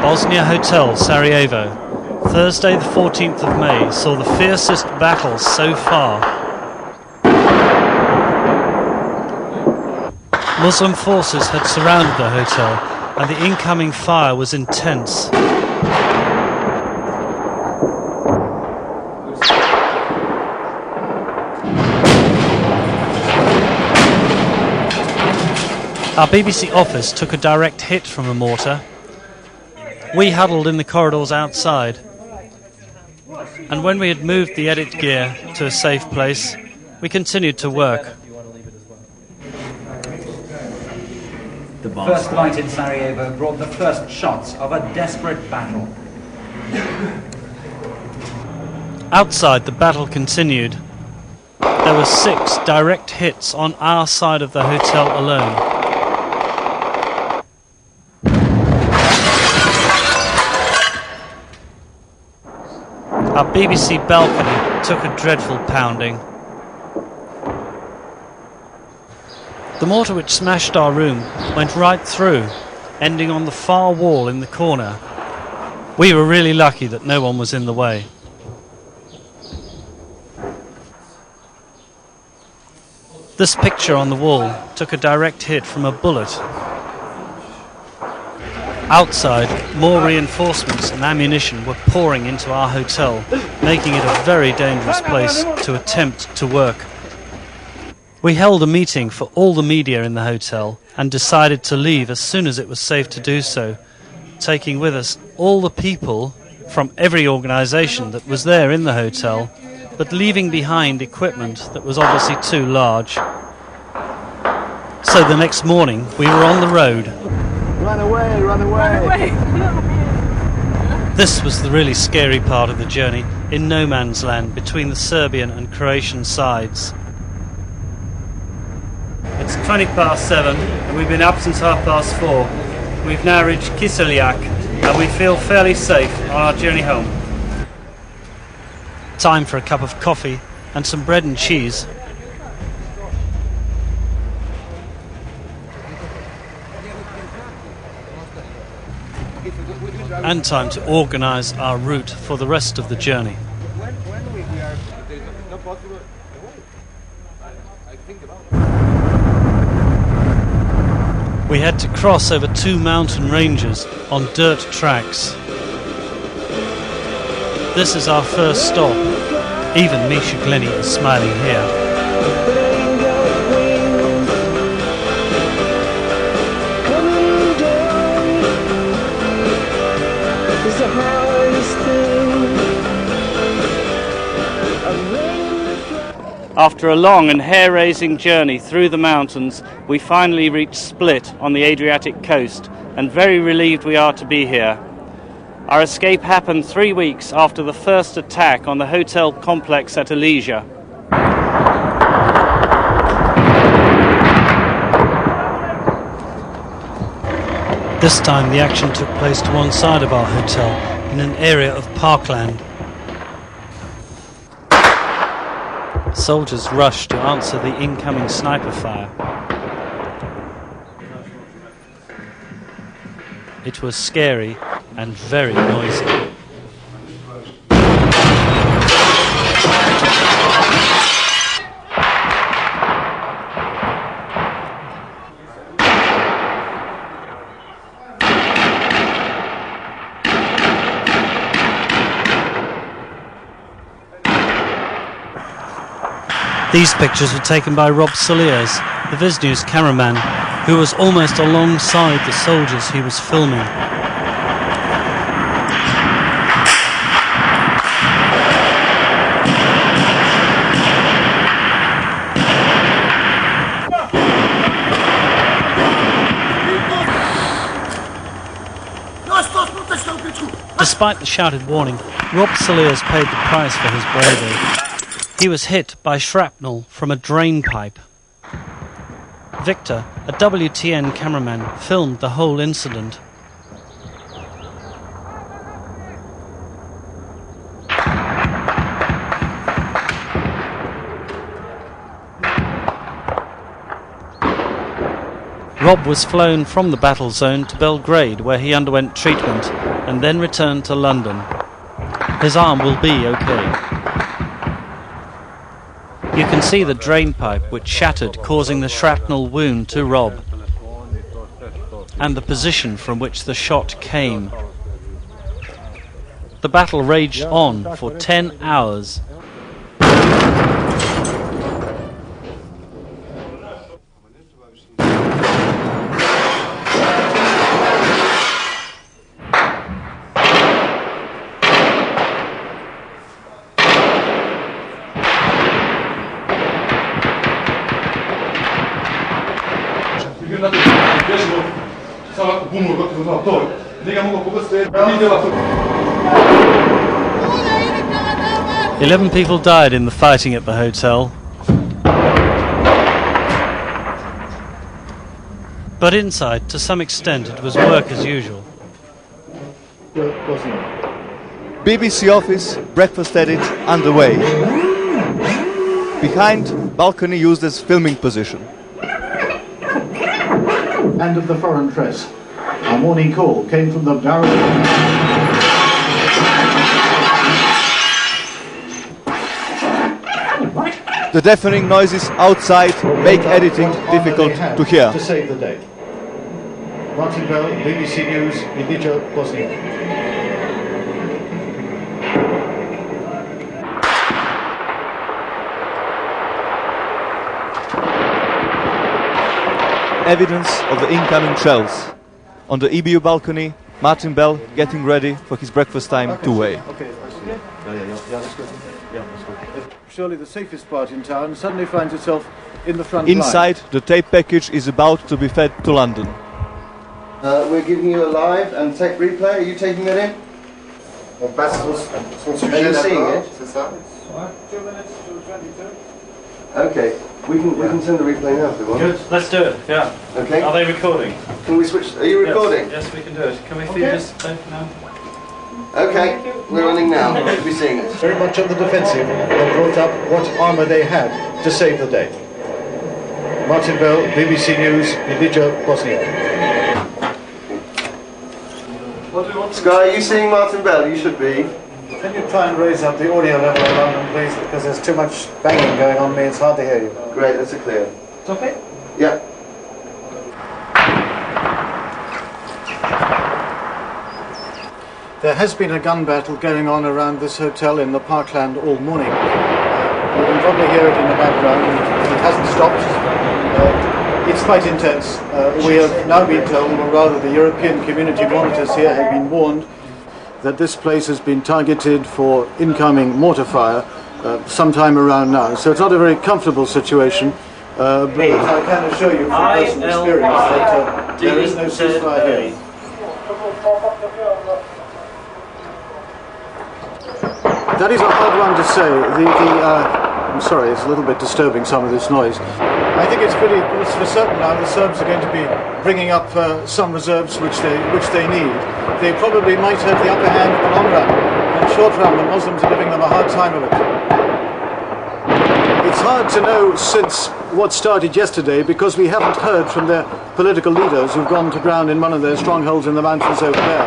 Bosnia Hotel, Sarajevo. Thursday the 14th of May saw the fiercest battle so far. Muslim forces had surrounded the hotel and the incoming fire was intense. Our BBC office took a direct hit from a mortar. We huddled in the corridors outside, and when we had moved the edit gear to a safe place, we continued to work. The first light in Sarajevo brought the first shots of a desperate battle. Outside, the battle continued. There were 6 direct hits on our side of the hotel alone. Our BBC balcony took a dreadful pounding. The mortar which smashed our room went right through, ending on the far wall in the corner. We were really lucky that no one was in the way. This picture on the wall took a direct hit from a bullet. Outside, more reinforcements and ammunition were pouring into our hotel, making it a very dangerous place to attempt to work. We held a meeting for all the media in the hotel and decided to leave as soon as it was safe to do so, taking with us all the people from every organisation that was there in the hotel, but leaving behind equipment that was obviously too large. So the next morning we were on the road. Run away, run away! Run away. This was the really scary part of the journey, in no man's land between the Serbian and Croatian sides. It's 7:20 and we've been up since 4:30. We've now reached Kiseljak and we feel fairly safe on our journey home. Time for a cup of coffee and some bread and cheese. And time to organise our route for the rest of the journey. We had to cross over 2 mountain ranges on dirt tracks. This is our first stop. Even Misha Glenny is smiling here. After a long and hair-raising journey through the mountains, we finally reached Split on the Adriatic coast, and very relieved we are to be here. Our escape happened 3 weeks after the first attack on the hotel complex at Elysia. This time the action took place to one side of our hotel, in an area of parkland. Soldiers rushed to answer the incoming sniper fire. It was scary and very noisy. These pictures were taken by Rob Soliers, the Viz News cameraman, who was almost alongside the soldiers he was filming. Despite the shouted warning, Rob Soliers paid the price for his bravery. He was hit by shrapnel from a drain pipe. Victor, a WTN cameraman, filmed the whole incident. Rob was flown from the battle zone to Belgrade, where he underwent treatment and then returned to London. His arm will be okay. You can see the drain pipe which shattered, causing the shrapnel wound to Rob, and the position from which the shot came. The battle raged on for 10 hours. Eleven people died in the fighting at the hotel. But inside, to some extent, it was work as usual. BBC office, breakfast edit underway. Behind, balcony used as filming position. And of the foreign press. Our morning call came from the barrel. The deafening noises outside make editing difficult to hear. To save the day. Martin Bell, BBC News, Sarajevo, Bosnia. Evidence of the incoming shells. On the EBU balcony, Martin Bell getting ready for his breakfast time to weigh. Okay, I see. Yeah, that's good. Yeah, that's good. Surely the safest part in town suddenly finds itself in the front Inside, line. the tape package is about to be fed to London. We're giving you a live and tape replay. Are you taking that in? Are you seeing it? 2 minutes to 22. Okay, we can send the replay now if we want. Good, let's do it, yeah. Okay. Are they recording? Can we switch? Are you recording? Yes, we can do it. Can we feed this tape now? Okay, we're running now. We'll be seeing it. Very much on the defensive, they brought up what armour they had to save the day. Martin Bell, BBC News, Sarajevo, Bosnia. Sky, are you seeing Martin Bell? You should be. Can you try and raise up the audio level in London, please? Because there's too much banging going on me, it's hard to hear you. Great, that's a clear. It's okay? Yeah. There has been a gun battle going on around this hotel in the parkland all morning. You can probably hear it in the background. It hasn't stopped. It's quite intense. We have now been told, or rather the European community monitors here have been warned, that this place has been targeted for incoming mortar fire sometime around now. So it's not a very comfortable situation, but I can assure you from personal experience that there is no ceasefire here. That is a hard one to say. I'm sorry, it's a little bit disturbing, some of this noise. I think it's for certain now the Serbs are going to be bringing up some reserves which they need. They probably might have the upper hand in the long run. In the short run, the Muslims are giving them a hard time of it. It's hard to know since what started yesterday because we haven't heard from their political leaders who've gone to ground in one of their strongholds in the mountains over there.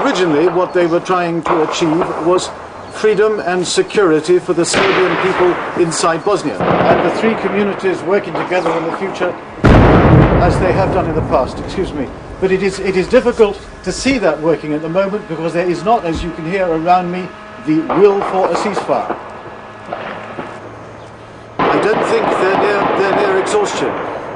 Originally, what they were trying to achieve was freedom and security for the Serbian people inside Bosnia. And the three communities working together in the future as they have done in the past, excuse me. But it is difficult to see that working at the moment because there is not, as you can hear around me, the will for a ceasefire. I don't think they're near exhaustion.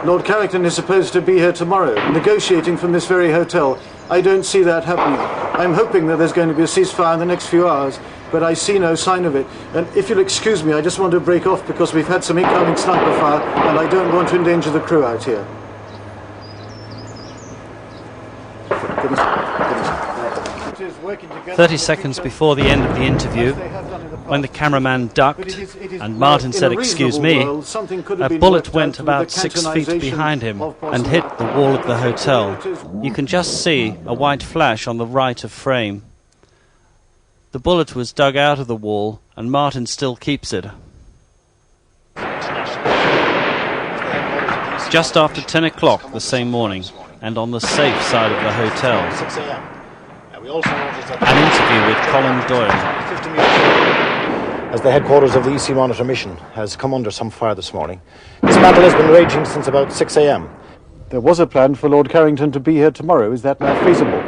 Lord Carrington is supposed to be here tomorrow, negotiating from this very hotel. I don't see that happening. I'm hoping that there's going to be a ceasefire in the next few hours, but I see no sign of it. And if you'll excuse me, I just want to break off because we've had some incoming sniper fire and I don't want to endanger the crew out here. 30 seconds before the end of the interview, when the cameraman ducked and Martin said, "Excuse me," a bullet went about 6 feet behind him and hit the wall of the hotel. You can just see a white flash on the right of frame. The bullet was dug out of the wall and Martin still keeps it. just after 10 o'clock the same morning, and on the safe side of the hotel. 6 a.m. We also noticed that An interview with Colin Doyle. 50 meters as the headquarters of the EC Monitor mission has come under some fire this morning. This battle has been raging since about 6 a.m. There was a plan for Lord Carrington to be here tomorrow. Is that now feasible?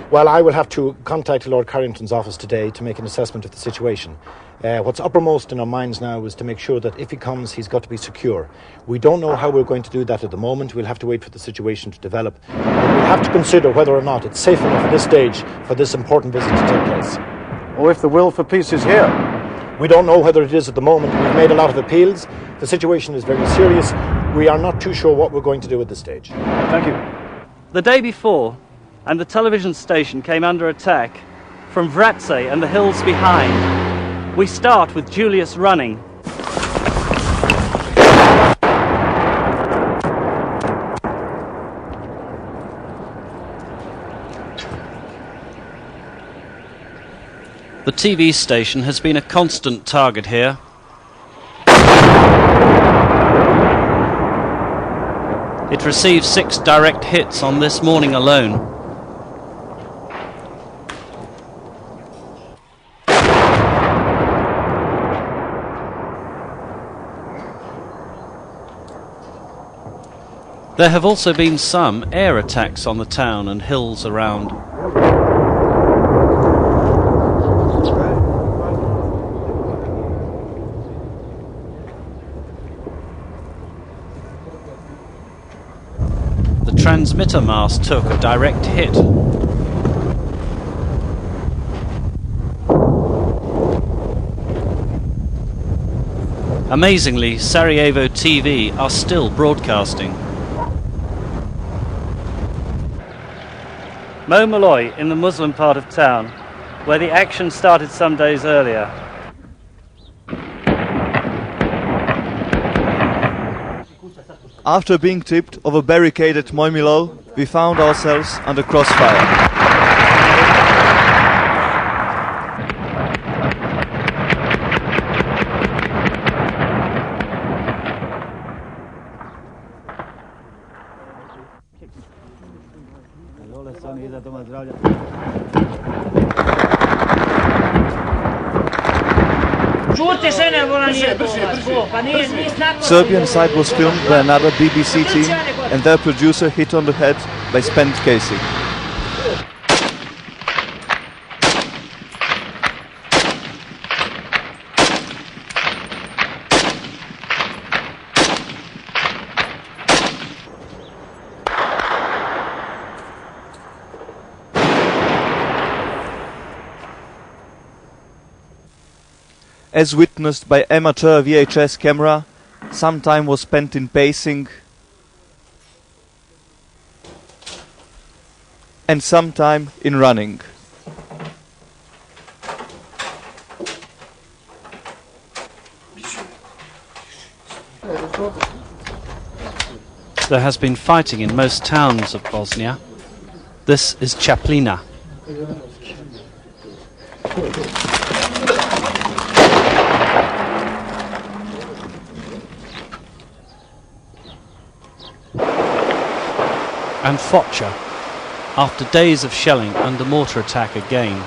Well, I will have to contact Lord Carrington's office today to make an assessment of the situation. What's uppermost in our minds now is to make sure that if he comes, he's got to be secure. We don't know how we're going to do that at the moment. We'll have to wait for the situation to develop. We'll have to consider whether or not it's safe enough at this stage for this important visit to take place. Or if the will for peace is here? We don't know whether it is at the moment. We've made a lot of appeals. The situation is very serious. We are not too sure what we're going to do at this stage. Thank you. The day before, and the television station came under attack from Vratse and the hills behind. We start with Julius running. The TV station has been a constant target here. It received 6 direct hits on this morning alone. There have also been some air attacks on the town and hills around. The transmitter mast took a direct hit. Amazingly, Sarajevo TV are still broadcasting. Mo Malloy in the Muslim part of town, where the action started some days earlier. After being tipped of a barricade at Moimilo, we found ourselves under crossfire. Serbian side was filmed by another BBC team and their producer hit on the head by spent casing. As witnessed by amateur VHS camera, some time was spent in pacing and some time in running. There has been fighting in most towns of Bosnia. This is Chaplina. And Foča, after days of shelling under mortar attack again.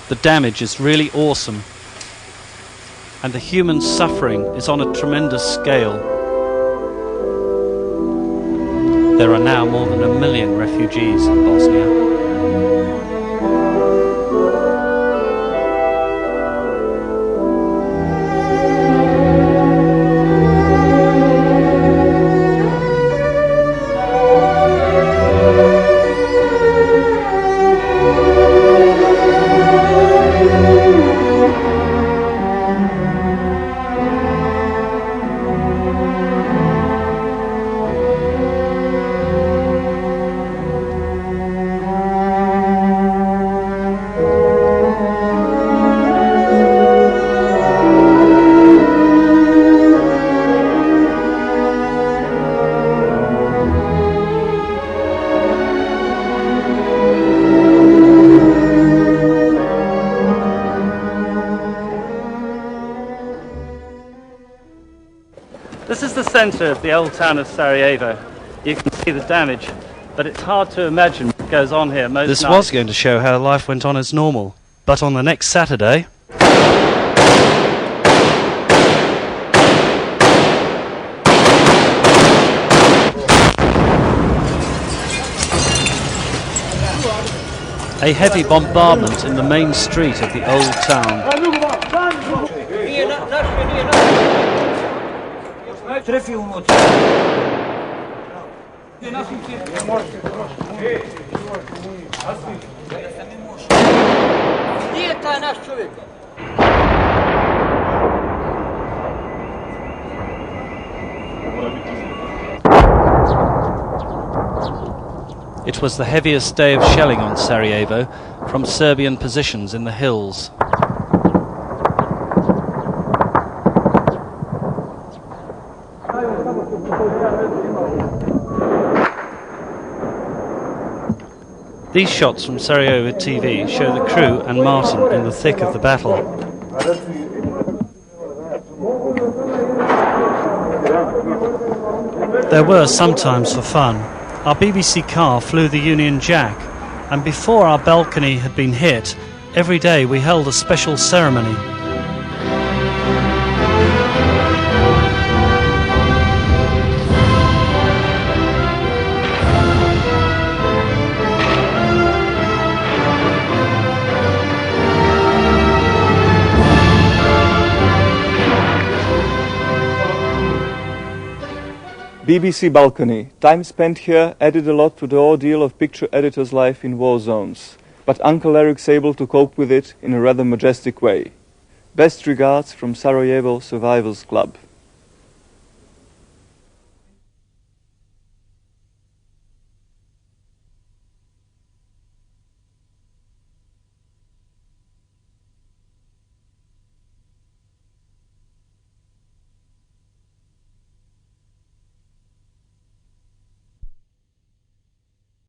The damage is really awesome, and the human suffering is on a tremendous scale. There are now more than 1 million refugees in Bosnia. This is the centre of the old town of Sarajevo. You can see the damage, but it's hard to imagine what goes on here most nights. This was going to show how life went on as normal, but on the next Saturday... a heavy bombardment in the main street of the old town. It was the heaviest day of shelling on Sarajevo from Serbian positions in the hills. These shots from Sarajevo TV show the crew and Martin in the thick of the battle. There were some times for fun. Our BBC car flew the Union Jack, and before our balcony had been hit, every day we held a special ceremony. BBC balcony. Time spent here added a lot to the ordeal of picture editor's life in war zones, but Uncle Eric's able to cope with it in a rather majestic way. Best regards from Sarajevo Survivors Club.